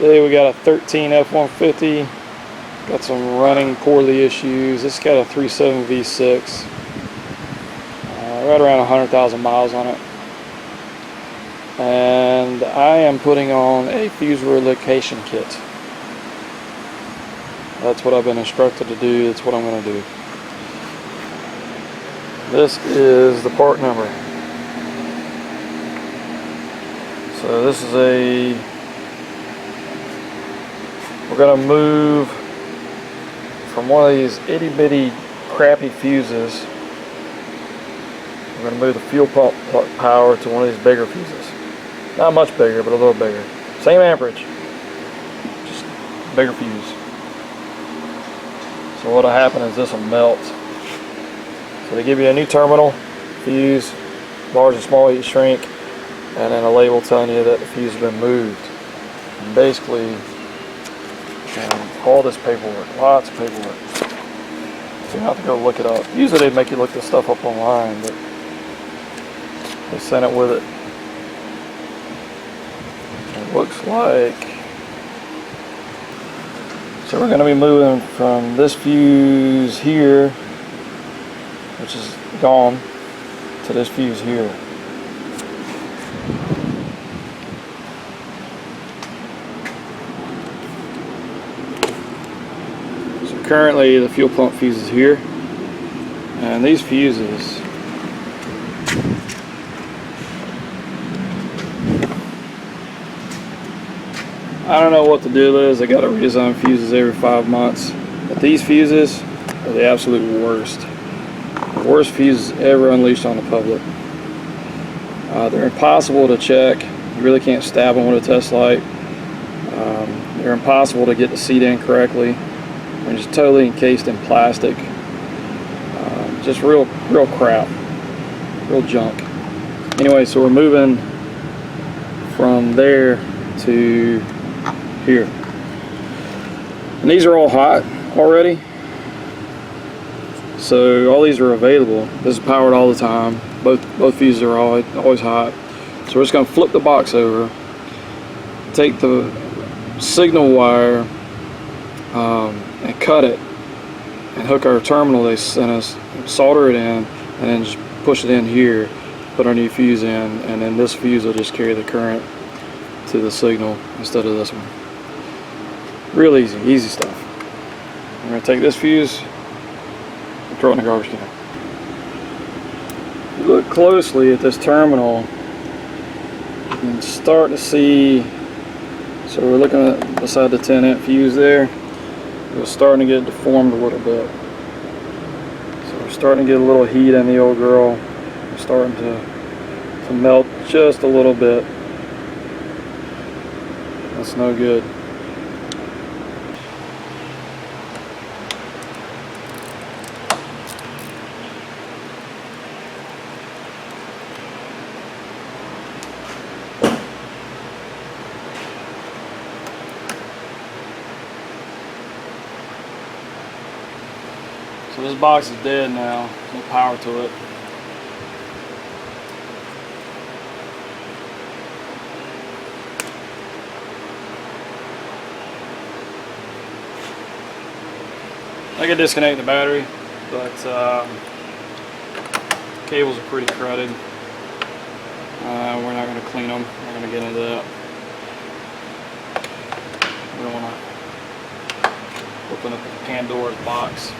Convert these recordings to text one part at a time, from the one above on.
Today we got a 13 F-150. Got some running poorly issues. This got a 3.7 V6. Right around 100,000 miles on it. And I am putting on a fuse relocation kit. That's what I've been instructed to do. That's what I'm going to do. This is the part number. So this is we're going to move from one of these itty bitty crappy fuses. We're going to move the fuel pump power to one of these bigger fuses. Not much bigger, but a little bigger. Same amperage, just bigger fuse. So what'll happen is this will melt. So they give you a new terminal, fuse, large and small heat shrink, and then a label telling you that the fuse has been moved. And basically, all this paperwork, lots of paperwork. So you have to go look it up. Usually they make you look this stuff up online, but they sent it with it. It looks like, so we're going to be moving from this fuse here, which is gone, to this fuse here. So currently the fuel pump fuse is here, and these fuses, I don't know what the deal is. I got to redesign fuses every 5 months. But these fuses are the absolute worst. The worst fuses ever unleashed on the public. They're impossible to check. You really can't stab them with a test light. They're impossible to get the seat in correctly. They're just totally encased in plastic. Just real crap. Real junk. Anyway, so we're moving from there to here, and these are all hot already, so all these are available. This is powered all the time. Both fuses are always hot. So we're just going to flip the box over, take the signal wire and cut it, and hook our terminal they sent us, solder it in, and then just push it in here, put our new fuse in, and then this fuse will just carry the current to the signal instead of this one. Real easy stuff. We're going to take this fuse and throw it in the garbage can. If you look closely at this terminal, you can start to see, so we're looking at beside the 10 amp fuse there, it's starting to get deformed a little bit. So we're starting to get a little heat in the old girl. We're starting to melt just a little bit. That's no good. So this box is dead now. There's no power to it. I could disconnect the battery, but cables are pretty crowded. We're not going to clean them. We're going to get into that. We don't want to open up the Pandora's box.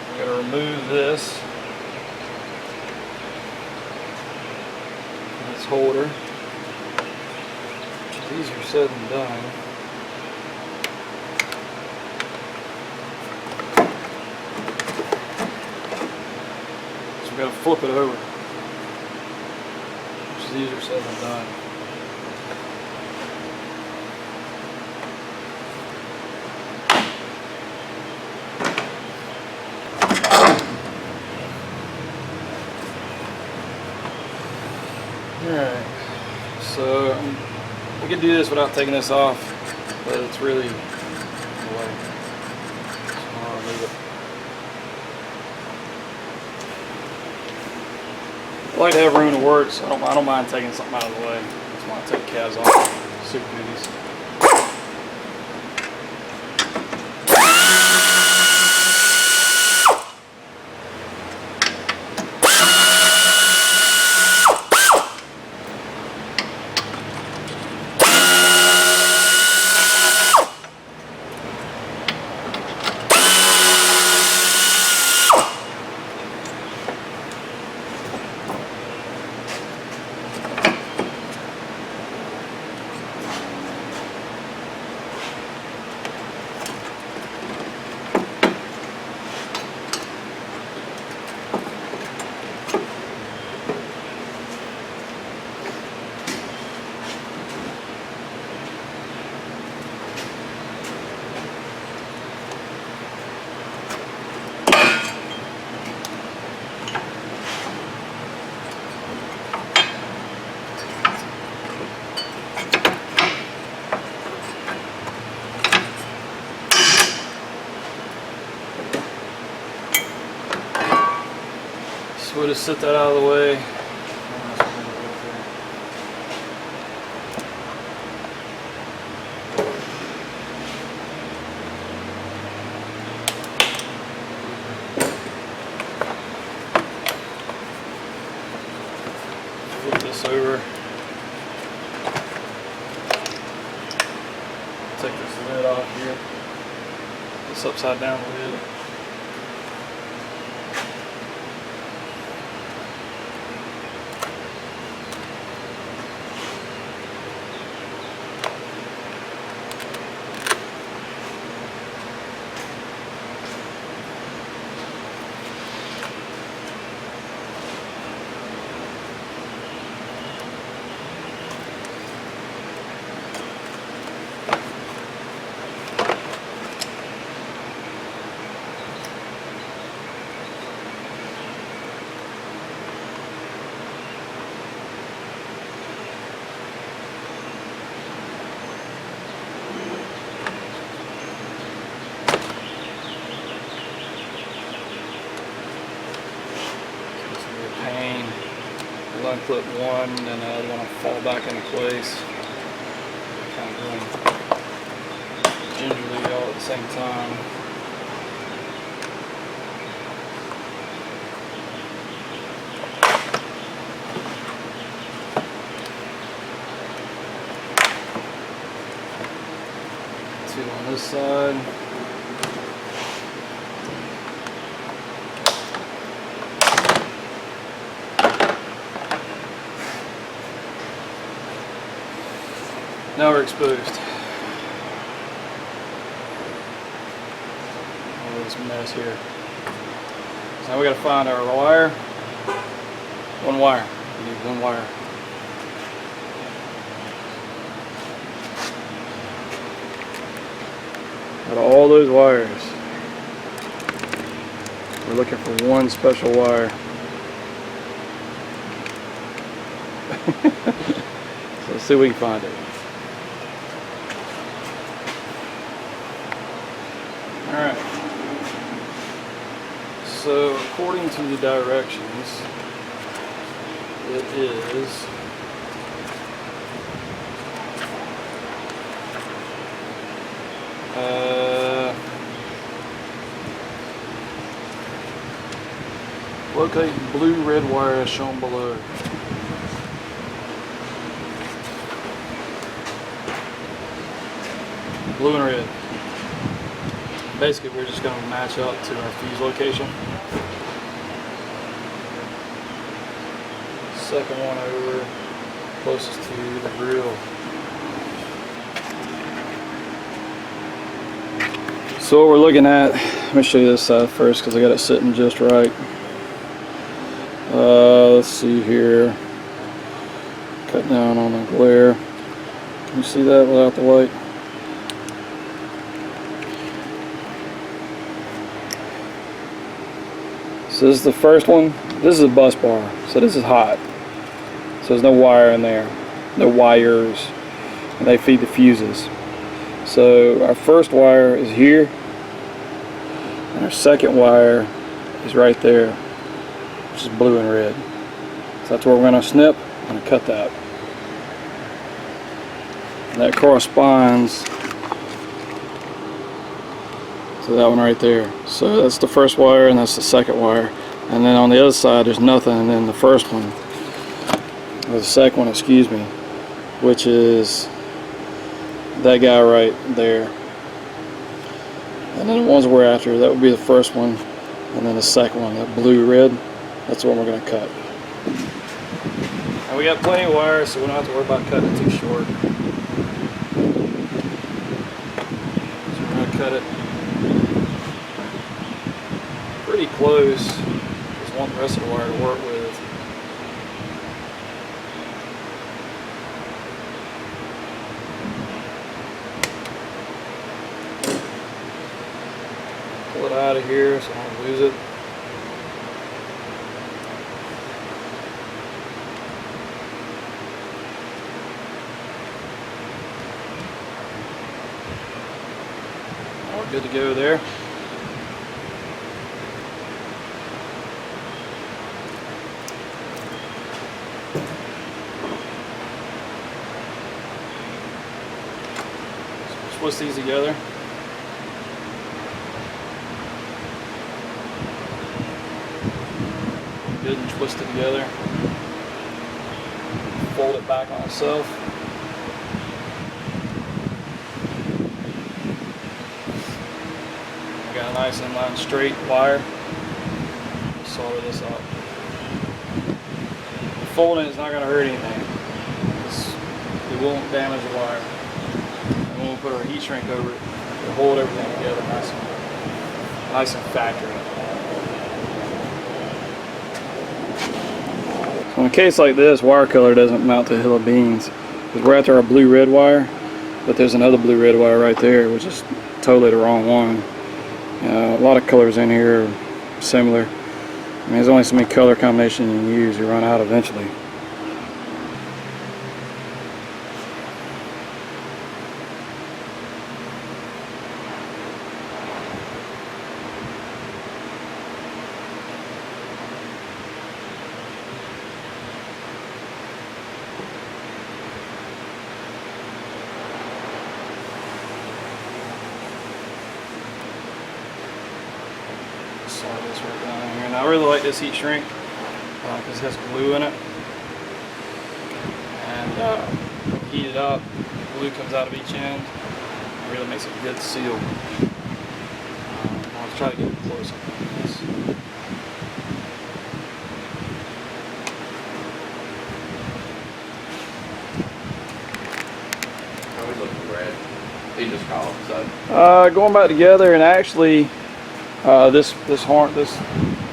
I'm going to remove this holder. It's easier said than done. So we've got to flip it over, which is easier said than done. Alright, so we could do this without taking this off, but it's really way. So I'll remove it. I like to have room to work, so I don't mind taking something out of the way. That's why I take cabs off. Super duties. So we'll just set that out of the way. Flip this over. Take this lid off here. This upside down lid. Unclip one, and then the other one will fall back into place. Kind of going gingerly all at the same time. Two on this side. Now we're exposed. All this mess here. So now we got to find our wire. One wire. We need one wire. Out of all those wires, we're looking for one special wire. So let's see if we can find it. Alright, so according to the directions, it is locate blue-red wire as shown below. Blue and red. Basically, we're just going to match up to our fuse location. Second one over, closest to the grill. So what we're looking at, let me show you this side first because I got it sitting just right. Let's see here. Cut down on the glare. Can you see that without the light? So this is the first one. This is a bus bar, so this is hot. So there's no wire in there, no wires, and they feed the fuses. So our first wire is here, and our second wire is right there, which is blue and red. So that's where we're going to snip. I'm going to cut that. And that corresponds to that one right there. So that's the first wire and that's the second wire. And then on the other side there's nothing, and then the first one, or the second one, excuse me, which is that guy right there. And then the ones we're after, that would be the first one, and then the second one, that blue-red, that's the one we're going to cut. And we got plenty of wires, so we don't have to worry about cutting it too short. So we're going to cut it pretty close. Just want the rest of the wire to work with. Pull it out of here so I don't lose it. We're good to go there. So twist these together. Good and twist it together. Fold it back on itself. We got a nice inline straight wire. Solder this up. Folding is not going to hurt anything. It won't damage the wire. And when we put our heat shrink over it, it'll hold everything together nice and factory. So in a case like this, wire color doesn't mount to a hill of beans, because we're after our blue-red wire, but there's another blue-red wire right there, which is totally the wrong one. A lot of colors in here are similar. I mean, there's only so many color combinations you can use. You run out eventually. Slide this right down here. Now I really like this heat shrink because it has glue in it, and heat it up, glue comes out of each end. It really makes a good seal. I'll try to get close up on this. How are we looking, Brad? He just called, so. Going back together, and actually this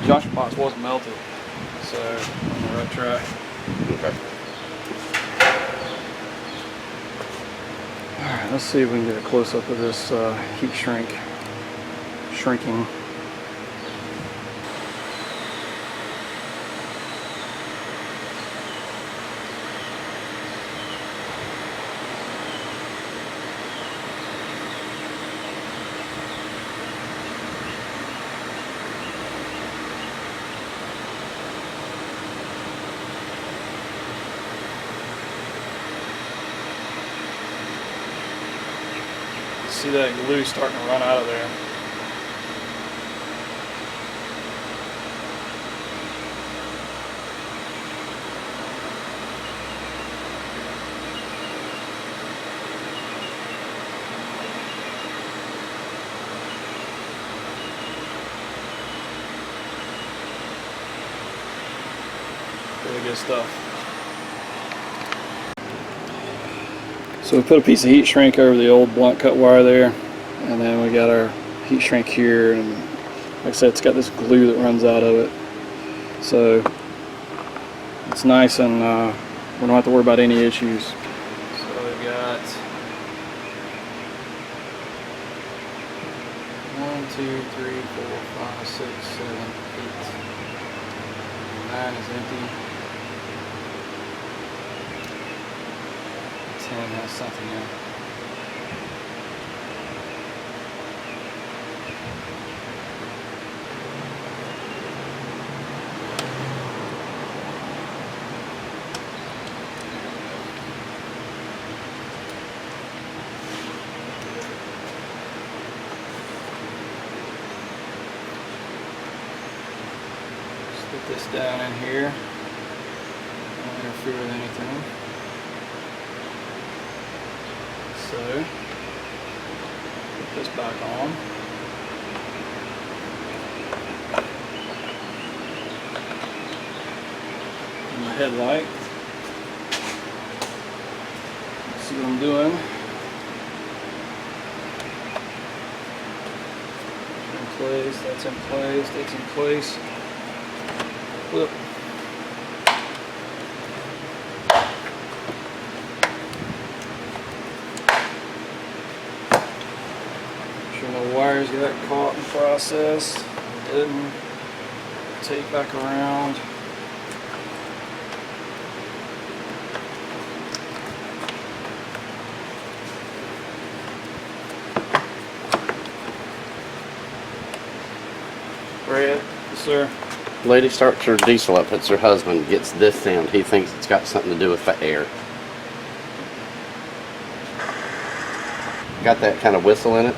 junction box wasn't melted, so I'm on the right track. Okay. Alright, let's see if we can get a close up of this heat shrinking. See that glue starting to run out of there. Really good stuff. So we put a piece of heat shrink over the old blunt cut wire there, and then we got our heat shrink here, and like I said, it's got this glue that runs out of it, so it's nice, and we don't have to worry about any issues. So we've got 1, 2, 3, 4, 5, 6, 7, 8, 9 is empty. 10 has something in it. this down in here. Don't interfere with anything. So, put this back on. And the headlight. See what I'm doing. In place, that's in place, that's in place. Flip. Sure no wires got caught in the process. Didn't. Tape back around. Brad, yes sir. Lady starts her diesel up. It's her husband. Gets this sound. He thinks it's got something to do with the air. Got that kind of whistle in it.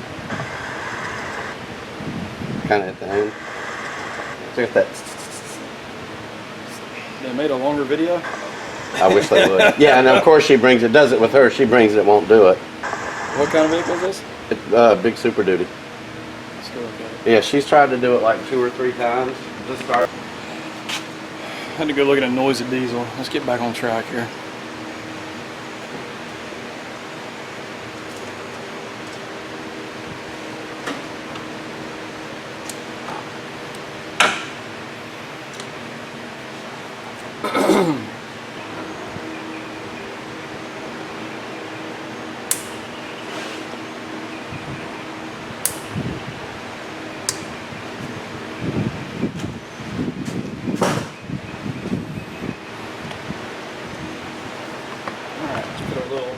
Kind of at the end. Look at that. They made a longer video? I wish they would. Yeah, and of course she brings it. Does it with her. She brings it. Won't do it. What kind of vehicle is this? It's big Super Duty. Let's go look at it. Yeah, she's tried to do it like 2 or 3 times. Just start. Had to go look at a noisy diesel. Let's get back on track here.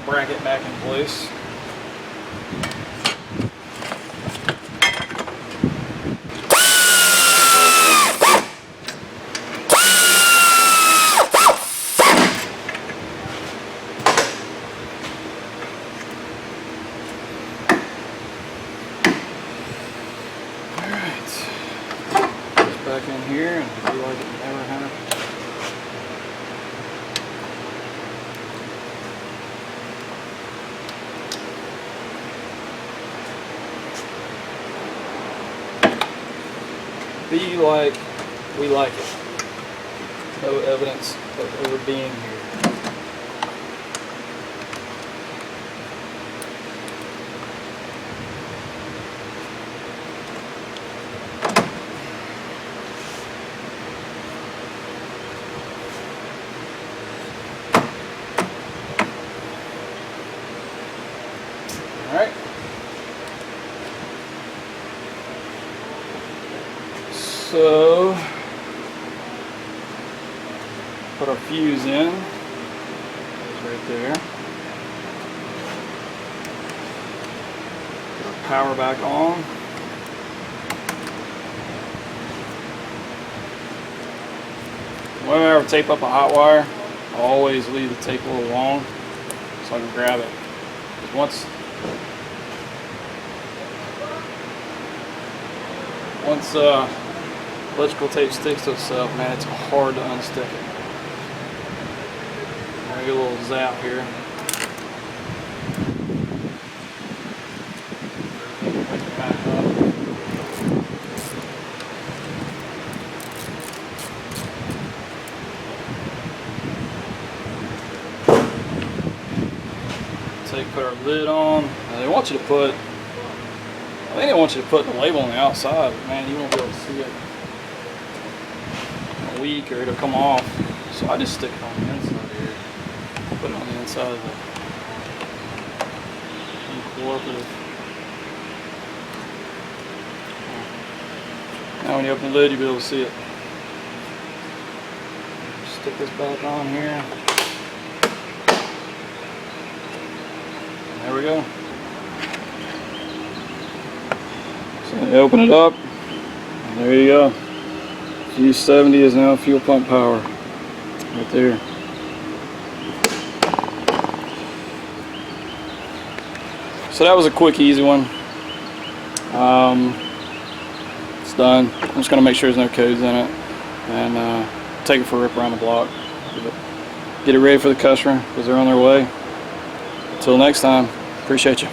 Bracket back in place. Alright. Just back in here and do like it never happened. Be like we like it. No evidence of ever being here. All right. So, put our fuse in. It's right there. Put our power back on. Whenever I ever tape up a hot wire, I always leave the tape a little long so I can grab it. Once electrical tape sticks to itself, man, it's hard to unstick it. I get a little zap here. Put our lid on. Now they want you to put, I think they want you to put the label on the outside, but man, you won't be able to see it in a week or it'll come off. So I just stick it on the inside here. Put it on the inside of the cooperative. Now when you open the lid, you'll be able to see it. Stick this back on here. There we go. So you open it up, and there you go. G70 is now fuel pump power. Right there. So that was a quick, easy one. It's done. I'm just going to make sure there's no codes in it. and take it for a rip around the block. Get it ready for the customer because they're on their way. Until next time, appreciate you.